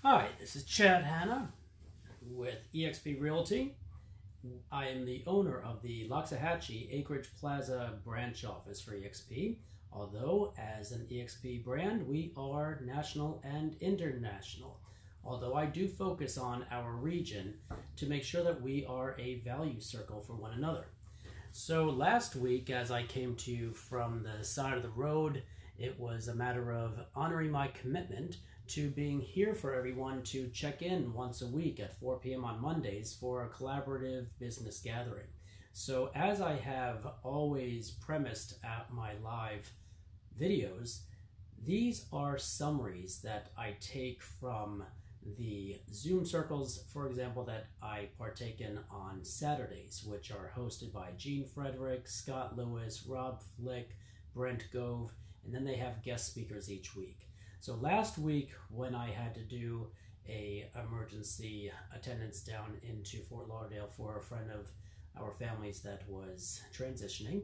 Hi, this is Chad Hanna with eXp Realty. I am the owner of the Loxahatchee Acreage Plaza branch office for eXp. Although, as an eXp brand, we are national and international. Although I do focus on our region to make sure that we are a value circle for one another. So last week, as I came to you from the side of the road, it was a matter of honoring my commitment to being here for everyone to check in once a week at 4 p.m. on Mondays for a collaborative business gathering. So as I have always premised at my live videos, these are summaries that I take from the Zoom circles, for example, that I partake in on Saturdays, which are hosted by Gene Frederick, Scott Lewis, Rob Flick, Brent Gove, and then they have guest speakers each week. So last week, when I had to do a emergency attendance down into Fort Lauderdale for a friend of our family's that was transitioning,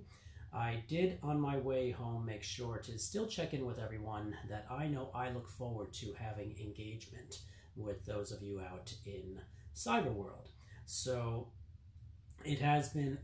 I did on my way home make sure to still check in with everyone that I know I look forward to having engagement with those of you out in cyber world. So it has been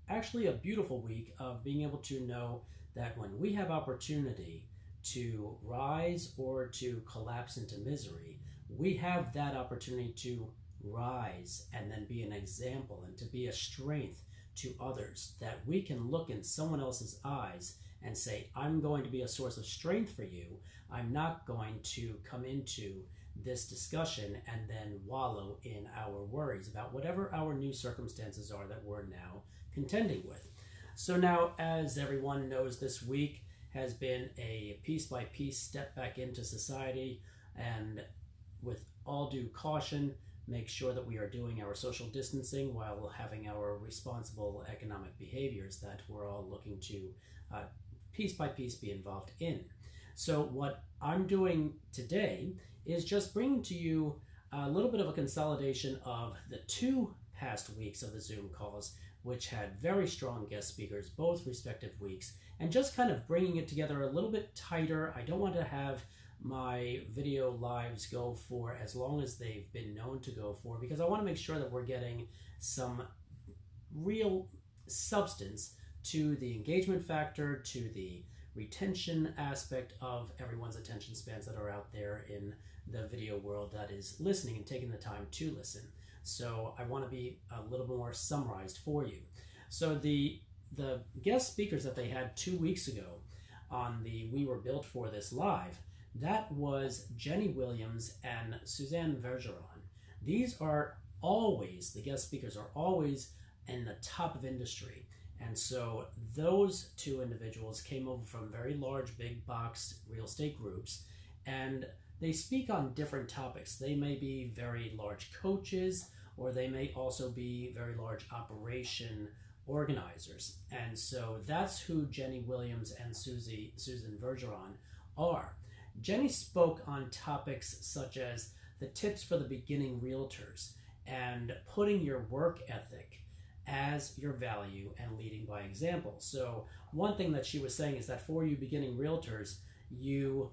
actually a beautiful week of being able to know that when we have opportunity to rise or to collapse into misery, we have that opportunity to rise and then be an example and to be a strength to others, that we can look in someone else's eyes and say, I'm going to be a source of strength for you. I'm not going to come into this discussion and then wallow in our worries about whatever our new circumstances are that we're now contending with. So now, as everyone knows, this week has been a piece-by-piece step back into society, and with all due caution, make sure that we are doing our social distancing while having our responsible economic behaviors that we're all looking to piece by piece be involved in. So what I'm doing today is just bringing to you a little bit of a consolidation of the two past weeks of the Zoom calls, which had very strong guest speakers both respective weeks, and just kind of bringing it together a little bit tighter. I don't want to have my video lives go for as long as they've been known to go for, because I want to make sure that we're getting some real substance to the engagement factor, to the retention aspect of everyone's attention spans that are out there in the video world that is listening and taking the time to listen. So I want to be a little more summarized for you. So the guest speakers that they had 2 weeks ago on the We Were Built For This Live, that was Genny Williams and Suzanne Vergeron. These are always, the guest speakers are always in the top of industry. And so those two individuals came over from very large, big box real estate groups, and they speak on different topics. They may be very large coaches, or they may also be very large operation organizers. And so that's who Genny Williams and Susan Vergeron are. Genny spoke on topics such as the tips for the beginning realtors and putting your work ethic as your value and leading by example. So one thing that she was saying is that for you beginning realtors, you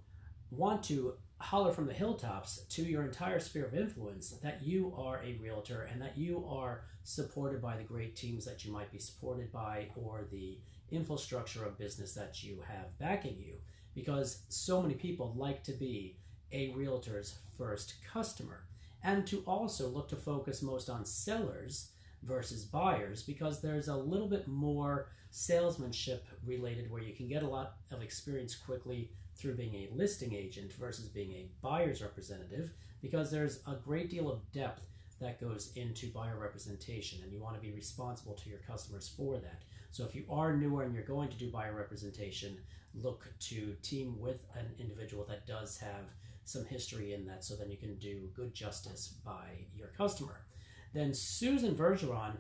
want to holler from the hilltops to your entire sphere of influence that you are a realtor and that you are supported by the great teams that you might be supported by, or the infrastructure of business that you have backing you, because so many people like to be a realtor's first customer, and to also look to focus most on sellers versus buyers, because there's a little bit more salesmanship related where you can get a lot of experience quickly through being a listing agent versus being a buyer's representative, because there's a great deal of depth that goes into buyer representation, and you want to be responsible to your customers for that. So if you are newer and you're going to do buyer representation, look to team with an individual that does have some history in that, so then you can do good justice by your customer. Then Susan Vergeron,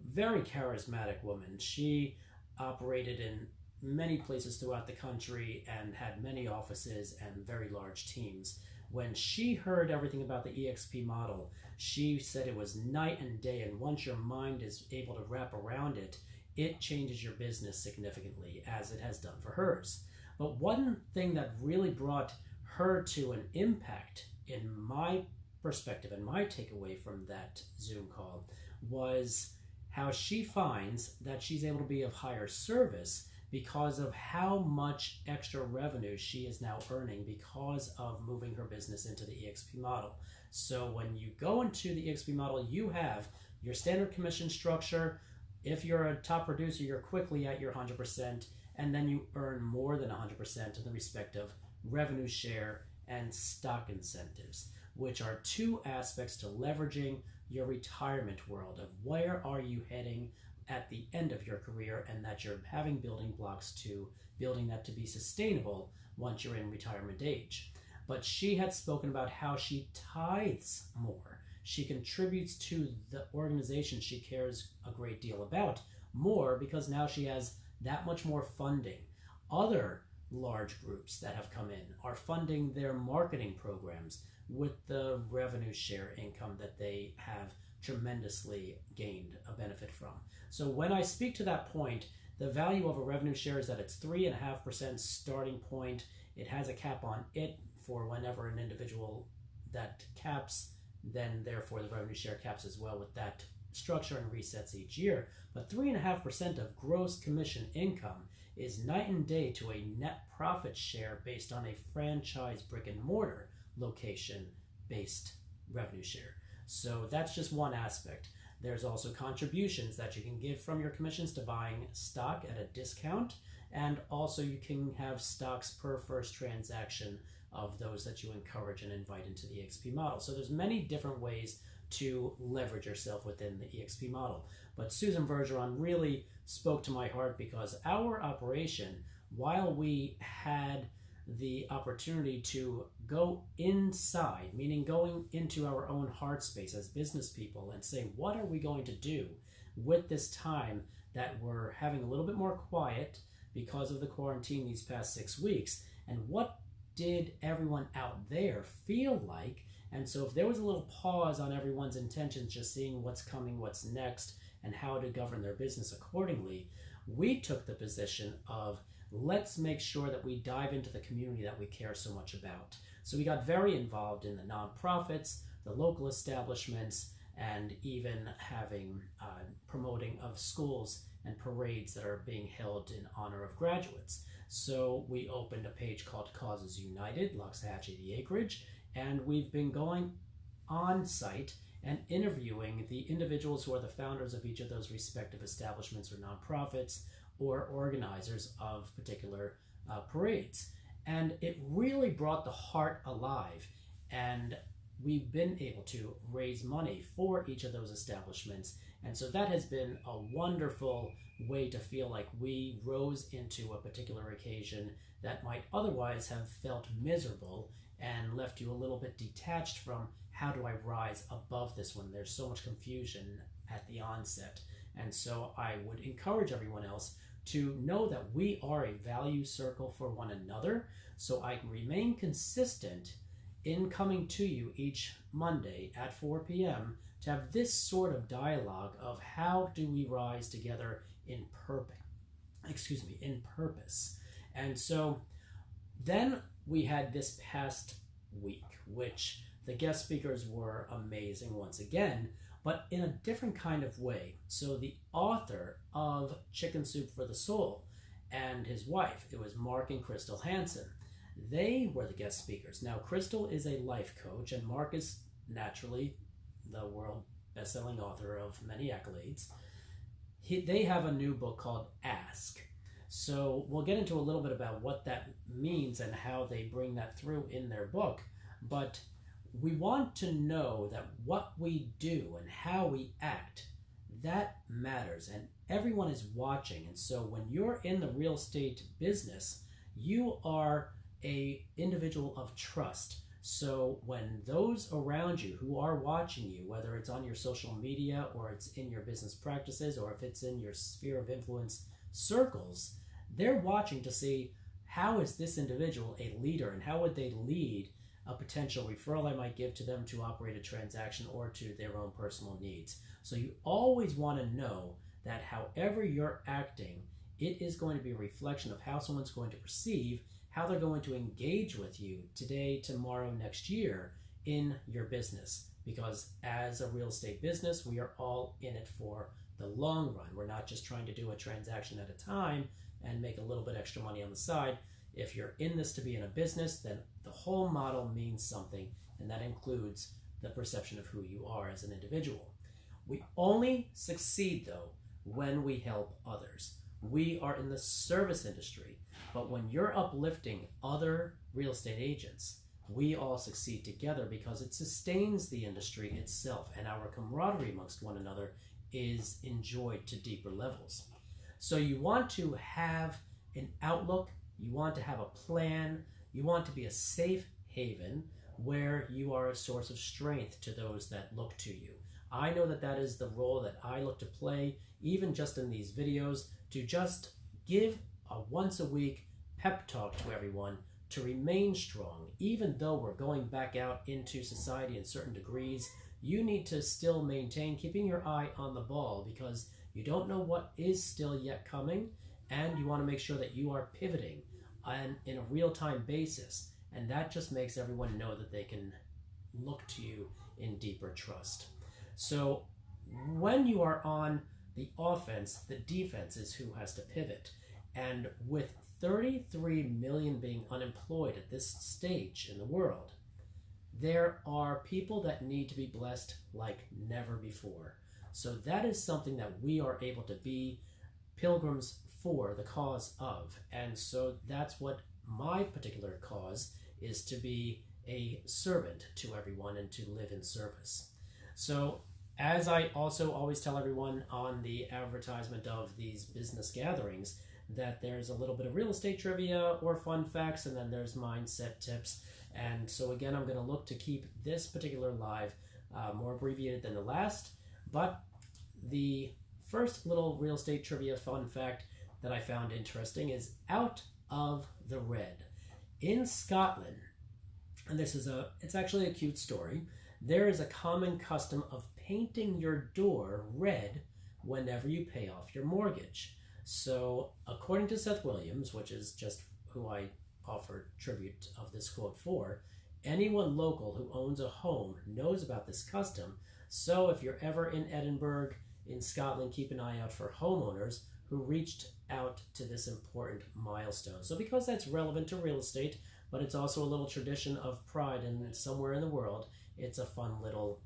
very charismatic woman. She operated in many places throughout the country and had many offices and very large teams. When she heard everything about the eXp model, she said it was night and day, and once your mind is able to wrap around it, it changes your business significantly, as it has done for hers. But one thing that really brought her to an impact in my perspective and my takeaway from that Zoom call was how she finds that she's able to be of higher service because of how much extra revenue she is now earning because of moving her business into the EXP model. So when you go into the EXP model, you have your standard commission structure. If you're a top producer, you're quickly at your 100%, and then you earn more than 100% in the respective revenue share and stock incentives, which are two aspects to leveraging your retirement world of where are you heading at the end of your career, and that you're having building blocks to building that to be sustainable once you're in retirement age. But she had spoken about how she tithes more. She contributes to the organization she cares a great deal about more because now she has that much more funding. Other large groups that have come in are funding their marketing programs with the revenue share income that they have tremendously gained a benefit from. So when I speak to that point, the value of a revenue share is that it's 3.5% starting point. It has a cap on it for whenever an individual that caps, then therefore the revenue share caps as well with that structure and resets each year. But 3.5% of gross commission income is night and day to a net profit share based on a franchise brick and mortar location based revenue share. So that's just one aspect. There's also contributions that you can give from your commissions to buying stock at a discount, and also you can have stocks per first transaction of those that you encourage and invite into the EXP model. So there's many different ways to leverage yourself within the EXP model. But Susan Fejeran really spoke to my heart because our operation, while we had the opportunity to go inside, meaning going into our own heart space as business people and say, what are we going to do with this time that we're having a little bit more quiet because of the quarantine these past 6 weeks, and what did everyone out there feel like? And so if there was a little pause on everyone's intentions, just seeing what's coming, what's next, and how to govern their business accordingly, we took the position of let's make sure that we dive into the community that we care so much about. So we got very involved in the nonprofits, the local establishments, and even having promoting of schools and parades that are being held in honor of graduates. So we opened a page called Causes United, Loxahatchee the Acreage, and we've been going on site and interviewing the individuals who are the founders of each of those respective establishments or nonprofits or organizers of particular parades. And it really brought the heart alive, and we've been able to raise money for each of those establishments. And so that has been a wonderful way to feel like we rose into a particular occasion that might otherwise have felt miserable and left you a little bit detached from how do I rise above this one. There's so much confusion at the onset. And so I would encourage everyone else to know that we are a value circle for one another. So I can remain consistent in coming to you each Monday at 4 p.m. to have this sort of dialogue of how do we rise together in purpose. And so then we had this past week, which the guest speakers were amazing once again, but in a different kind of way. So the author of Chicken Soup for the Soul and his wife, it was Mark and Crystal Hansen. They were the guest speakers. Now, Crystal is a life coach, and Mark is naturally the world best-selling author of many accolades. They have a new book called Ask. So we'll get into a little bit about what that means and how they bring that through in their book. But we want to know that what we do and how we act, that matters, and everyone is watching. And so when you're in the real estate business, you are a individual of trust. So when those around you who are watching you, whether it's on your social media or it's in your business practices or if it's in your sphere of influence circles, they're watching to see how is this individual a leader and how would they lead a potential referral I might give to them to operate a transaction or to their own personal needs. So you always want to know that however you're acting, it is going to be a reflection of how someone's going to perceive, how they're going to engage with you today, tomorrow, next year in your business, because as a real estate business, we are all in it for the long run. We're not just trying to do a transaction at a time and make a little bit extra money on the side. If you're in this to be in a business, then the whole model means something, and that includes the perception of who you are as an individual. We only succeed, though, when we help others. We are in the service industry, but when you're uplifting other real estate agents, we all succeed together because it sustains the industry itself, and our camaraderie amongst one another is enjoyed to deeper levels. So you want to have an outlook, you want to have a plan, you want to be a safe haven where you are a source of strength to those that look to you. I know that that is the role that I look to play, even just in these videos, to just give a once a week pep talk to everyone to remain strong. Even though we're going back out into society in certain degrees, you need to still maintain keeping your eye on the ball, because you don't know what is still yet coming, and you want to make sure that you are pivoting on in a real-time basis, and that just makes everyone know that they can look to you in deeper trust. So when you are on the offense, the defense is who has to pivot. And with 33 million being unemployed at this stage in the world, there are people that need to be blessed like never before. So that is something that we are able to be pilgrims for the cause of. And so that's what my particular cause is, to be a servant to everyone and to live in service. So as I also always tell everyone on the advertisement of these business gatherings, that there's a little bit of real estate trivia or fun facts, and then there's mindset tips. And so again, I'm going to look to keep this particular live more abbreviated than the last. But the first little real estate trivia fun fact that I found interesting is out of the red. In Scotland, and it's actually a cute story, there is a common custom of painting your door red whenever you pay off your mortgage. So according to Seth Williams, which is just who I offered tribute of this quote for, anyone local who owns a home knows about this custom. So if you're ever in Edinburgh, in Scotland, keep an eye out for homeowners who reached out to this important milestone. So because that's relevant to real estate, but it's also a little tradition of pride, and somewhere in the world, it's a fun little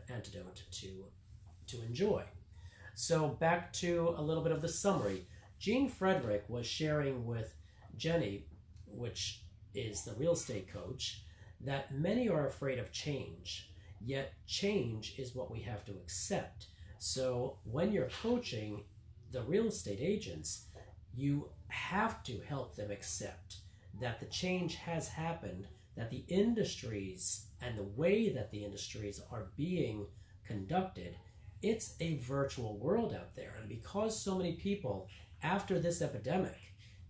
antidote to enjoy. So back to a little bit of the summary. Gene Frederick was sharing with Genny, which is the real estate coach, that many are afraid of change, yet change is what we have to accept. So when you're coaching the real estate agents, you have to help them accept that the change has happened, that the industries and the way that the industries are being conducted, it's a virtual world out there. And because so many people, after this epidemic,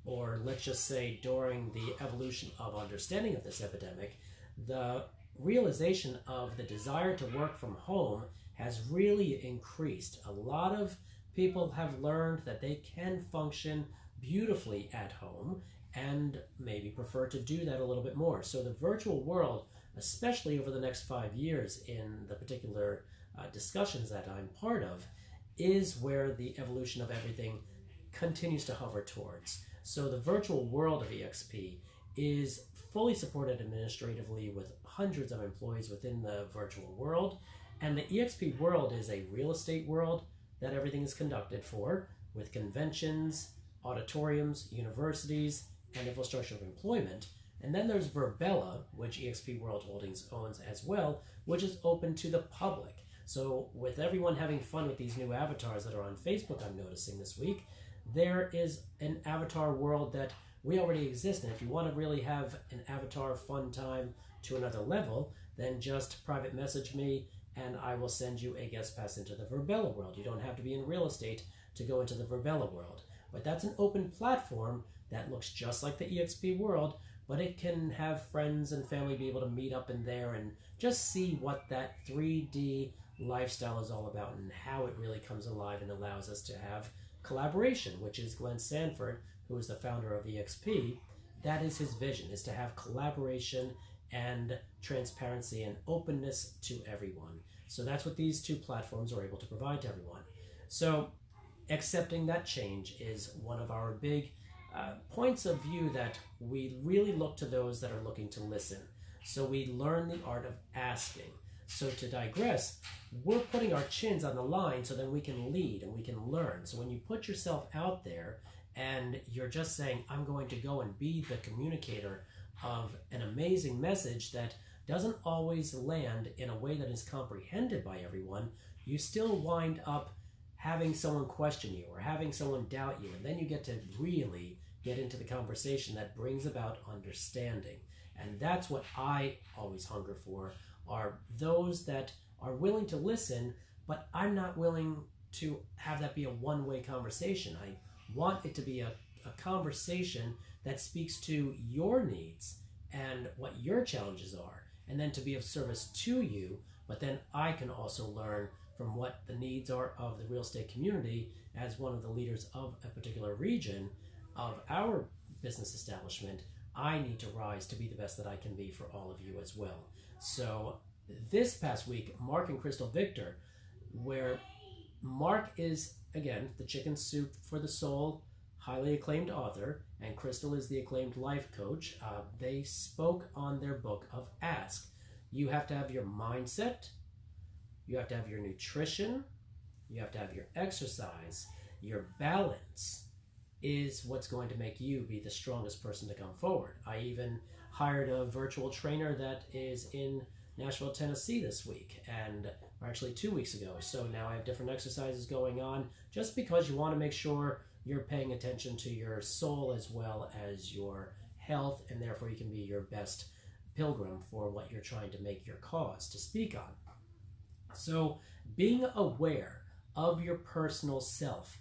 or let's just say during the evolution of understanding of this epidemic, the realization of the desire to work from home has really increased. A lot of people have learned that they can function beautifully at home and maybe prefer to do that a little bit more. So the virtual world, especially over the next 5 years in the particular discussions that I'm part of, is where the evolution of everything continues to hover towards. So the virtual world of EXP is fully supported administratively with hundreds of employees within the virtual world. And the EXP world is a real estate world that everything is conducted for, with conventions, auditoriums, universities, and infrastructure of employment. And then there's Verbella, which EXP World Holdings owns as well, which is open to the public. So with everyone having fun with these new avatars that are on Facebook, I'm noticing this week, there is an avatar world that we already exist in. If you want to really have an avatar fun time to another level, then just private message me and I will send you a guest pass into the Verbella world. You don't have to be in real estate to go into the Verbella world. But that's an open platform that looks just like the EXP world, but it can have friends and family be able to meet up in there and just see what that 3D lifestyle is all about and how it really comes alive and allows us to have collaboration, which is Glenn Sanford, who is the founder of EXP. That is his vision, is to have collaboration and transparency and openness to everyone. So that's what these two platforms are able to provide to everyone. So accepting that change is one of our big points of view, that we really look to those that are looking to listen. So we learn the art of asking. So to digress, we're putting our chins on the line so then we can lead and we can learn. So when you put yourself out there and you're just saying, I'm going to go and be the communicator of an amazing message that doesn't always land in a way that is comprehended by everyone, you still wind up having someone question you or having someone doubt you, and then you get to really get into the conversation that brings about understanding. And that's what I always hunger for, are those that are willing to listen, but I'm not willing to have that be a one-way conversation. I want it to be a conversation that speaks to your needs and what your challenges are, and then to be of service to you, but then I can also learn from what the needs are of the real estate community as one of the leaders of a particular region of our business establishment. I need to rise to be the best that I can be for all of you as well. So this past week, Mark and Crystal Victor, where Mark is, again, the chicken soup for the soul, highly acclaimed author, and Crystal is the acclaimed life coach, they spoke on their book of Ask. You have to have your mindset, you have to have your nutrition, you have to have your exercise, your balance is what's going to make you be the strongest person to come forward. I even hired a virtual trainer that is in Nashville, Tennessee this week, or actually 2 weeks ago. So now I have different exercises going on, just because you want to make sure you're paying attention to your soul as well as your health, and therefore you can be your best pilgrim for what you're trying to make your cause to speak on. So being aware of your personal self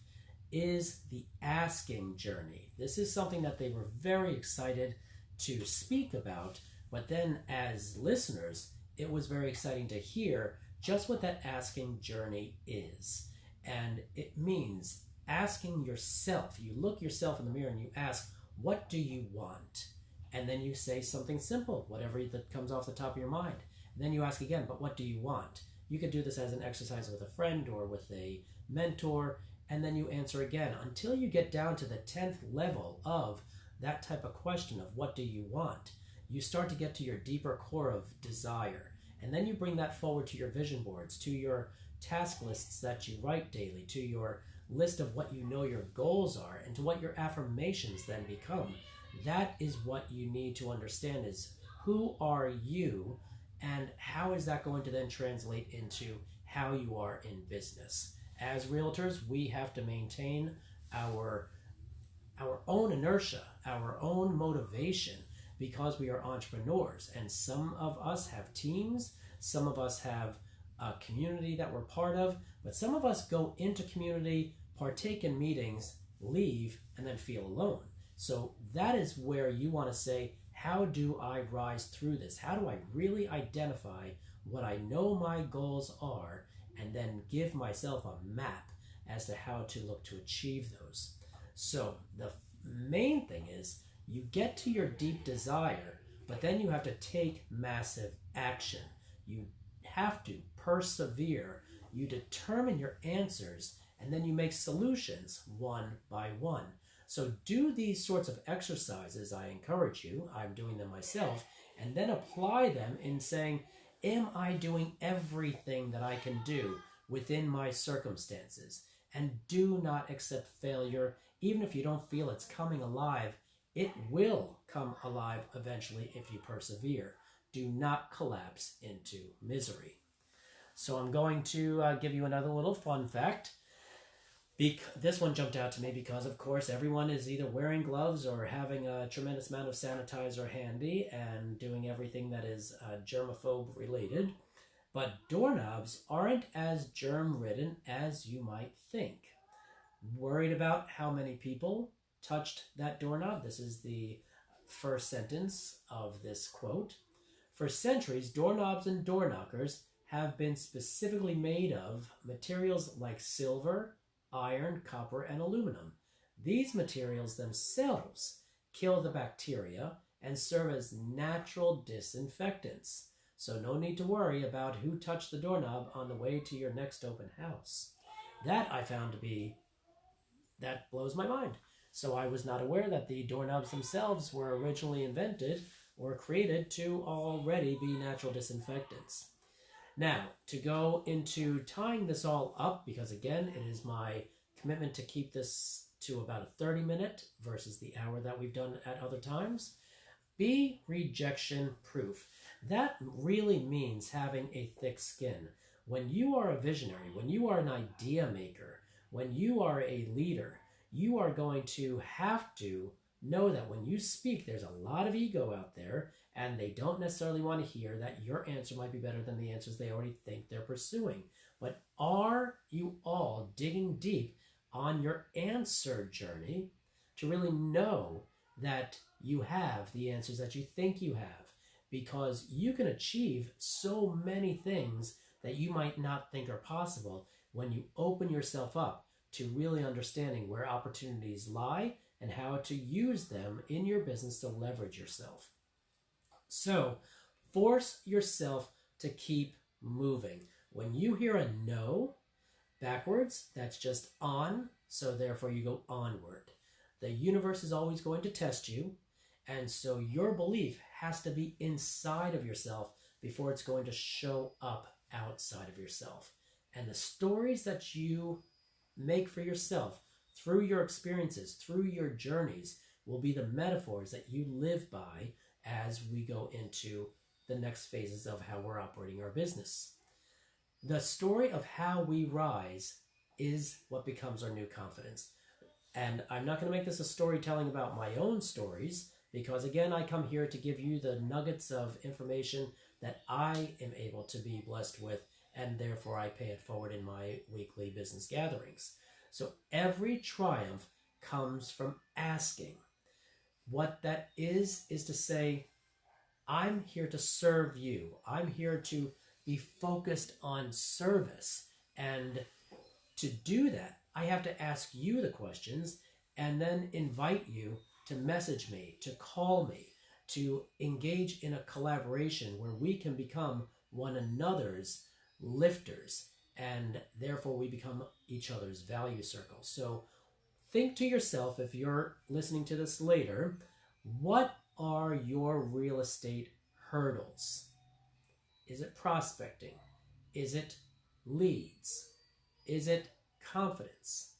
is the asking journey. This is something that they were very excited to speak about, but then as listeners, it was very exciting to hear just what that asking journey is. And it means asking yourself. You look yourself in the mirror and you ask, what do you want? And then you say something simple, whatever that comes off the top of your mind. And then you ask again, but what do you want? You could do this as an exercise with a friend or with a mentor, and then you answer again until you get down to the 10th level of that type of question of what do you want. You start to get to your deeper core of desire, and then you bring that forward to your vision boards, to your task lists that you write daily, to your list of what you know your goals are, and to what your affirmations then become. That is what you need to understand, is who are you, and how is that going to then translate into how you are in business. As realtors, we have to maintain our own inertia, our own motivation, because we are entrepreneurs. And some of us have teams, some of us have a community that we're part of, but some of us go into community, partake in meetings, leave, and then feel alone. So that is where you want to say, how do I rise through this? How do I really identify what I know my goals are, and then give myself a map as to how to look to achieve those? So the main thing is you get to your deep desire, but then you have to take massive action. You have to persevere. You determine your answers, and then you make solutions one by one. So do these sorts of exercises. I encourage you. I'm doing them myself, and then apply them in saying, am I doing everything that I can do within my circumstances? And do not accept failure. Even if you don't feel it's coming alive, it will come alive eventually if you persevere. Do not collapse into misery. So I'm going to give you another little fun fact. This one jumped out to me because, of course, everyone is either wearing gloves or having a tremendous amount of sanitizer handy and doing everything that is germaphobe related. But doorknobs aren't as germ-ridden as you might think. Worried about how many people touched that doorknob? This is the first sentence of this quote. For centuries, doorknobs and door knockers have been specifically made of materials like silver, iron, copper, and aluminum. These materials themselves kill the bacteria and serve as natural disinfectants. So no need to worry about who touched the doorknob on the way to your next open house. That I found to be, that blows my mind. So I was not aware that the doorknobs themselves were originally invented or created to already be natural disinfectants. Now, to go into tying this all up, because again, it is my commitment to keep this to about a 30-minute versus the hour that we've done at other times, be rejection proof. That really means having a thick skin. When you are a visionary, when you are an idea maker, when you are a leader, you are going to have to know that when you speak, there's a lot of ego out there, and they don't necessarily want to hear that your answer might be better than the answers they already think they're pursuing. But are you all digging deep on your answer journey to really know that you have the answers that you think you have? Because you can achieve so many things that you might not think are possible when you open yourself up to really understanding where opportunities lie and how to use them in your business to leverage yourself. So force yourself to keep moving. When you hear a no backwards, that's just on, so therefore you go onward. The universe is always going to test you, and so your belief has to be inside of yourself before it's going to show up outside of yourself. And the stories that you make for yourself through your experiences, through your journeys, will be the metaphors that you live by as we go into the next phases of how we're operating our business. The story of how we rise is what becomes our new confidence. And I'm not going to make this a storytelling about my own stories, because again, I come here to give you the nuggets of information that I am able to be blessed with, and therefore I pay it forward in my weekly business gatherings. So every triumph comes from asking. What that is to say, I'm here to serve you. I'm here to be focused on service. And to do that, I have to ask you the questions and then invite you to message me, to call me, to engage in a collaboration where we can become one another's lifters, and therefore we become each other's value circle. So think to yourself, if you're listening to this later, what are your real estate hurdles? Is it prospecting? Is it leads? Is it confidence?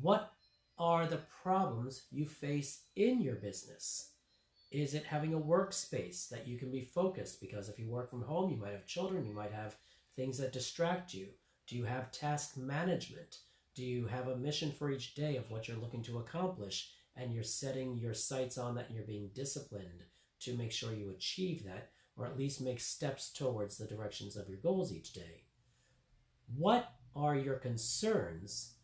What are the problems you face in your business? Is it having a workspace that you can be focused? Because if you work from home, you might have children, you might have things that distract you. Do you have task management? Do you have a mission for each day of what you're looking to accomplish, and you're setting your sights on that and you're being disciplined to make sure you achieve that, or at least make steps towards the directions of your goals each day? What are your concerns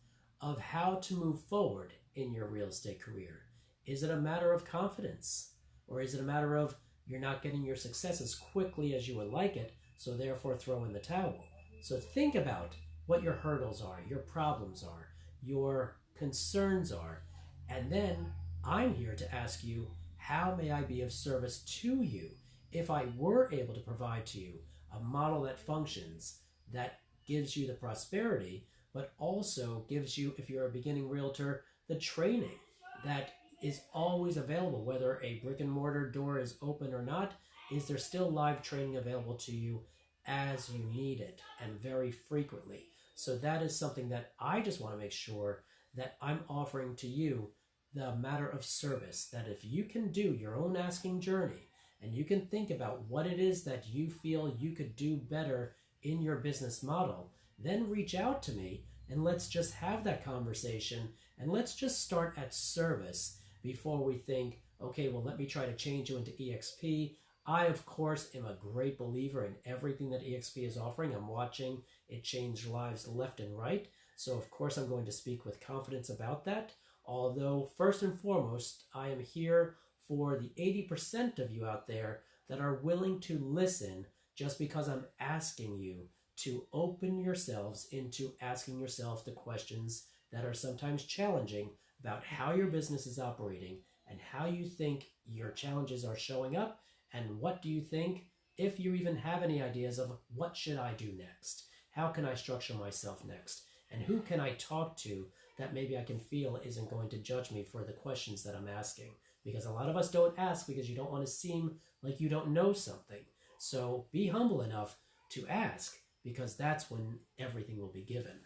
of how to move forward in your real estate career? Is it a matter of confidence? Or is it a matter of you're not getting your success as quickly as you would like it, so therefore throw in the towel? So think about what your hurdles are, your problems are, your concerns are, and then I'm here to ask you, how may I be of service to you if I were able to provide to you a model that functions, that gives you the prosperity, but also gives you, if you're a beginning realtor, the training that is always available, whether a brick and mortar door is open or not. Is there still live training available to you as you need it, and very frequently? So that is something that I just want to make sure that I'm offering to you, the matter of service, that if you can do your own asking journey and you can think about what it is that you feel you could do better in your business model, then reach out to me and let's just have that conversation, and let's just start at service before we think, okay, well, let me try to change you into EXP. I, of course, am a great believer in everything that EXP is offering. I'm watching it change lives left and right. So, of course, I'm going to speak with confidence about that. Although, first and foremost, I am here for the 80% of you out there that are willing to listen, just because I'm asking you to open yourselves into asking yourself the questions that are sometimes challenging about how your business is operating and how you think your challenges are showing up, and what do you think, if you even have any ideas of what should I do next? How can I structure myself next? And who can I talk to that maybe I can feel isn't going to judge me for the questions that I'm asking? Because a lot of us don't ask because you don't want to seem like you don't know something. So be humble enough to ask, because that's when everything will be given.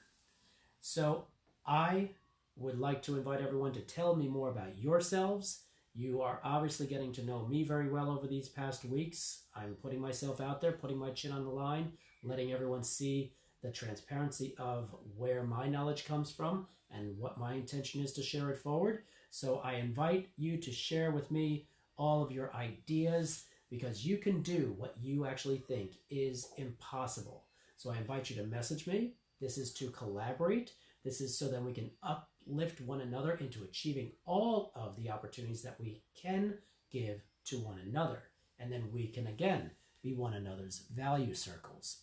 So I would like to invite everyone to tell me more about yourselves. You are obviously getting to know me very well over these past weeks. I'm putting myself out there, putting my chin on the line, letting everyone see the transparency of where my knowledge comes from and what my intention is to share it forward. So I invite you to share with me all of your ideas, because you can do what you actually think is impossible. So I invite you to message me. This is to collaborate. This is so that we can uplift one another into achieving all of the opportunities that we can give to one another. And then we can, again, be one another's value circles.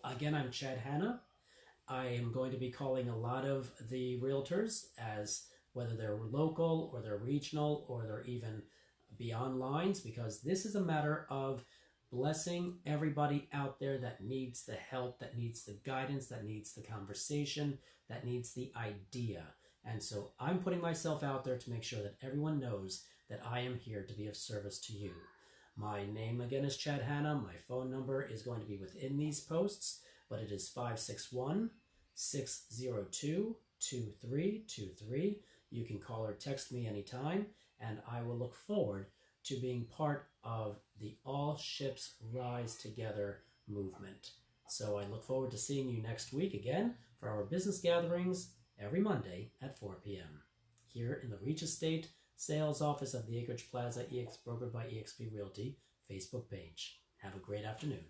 Again, I'm Chad Hanna. I am going to be calling a lot of the realtors, as whether they're local or they're regional or they're even beyond lines, because this is a matter of blessing everybody out there that needs the help, that needs the guidance, that needs the conversation, that needs the idea. And so I'm putting myself out there to make sure that everyone knows that I am here to be of service to you. My name again is Chad Hanna. My phone number is going to be within these posts, but it is 561-602-2323. You can call or text me anytime, and I will look forward to being part of the All Ships Rise Together movement. So I look forward to seeing you next week again for our business gatherings every Monday at 4 p.m. here in the Reach Estate Sales Office of the Acreage Plaza, brokered by eXp Realty Facebook page. Have a great afternoon.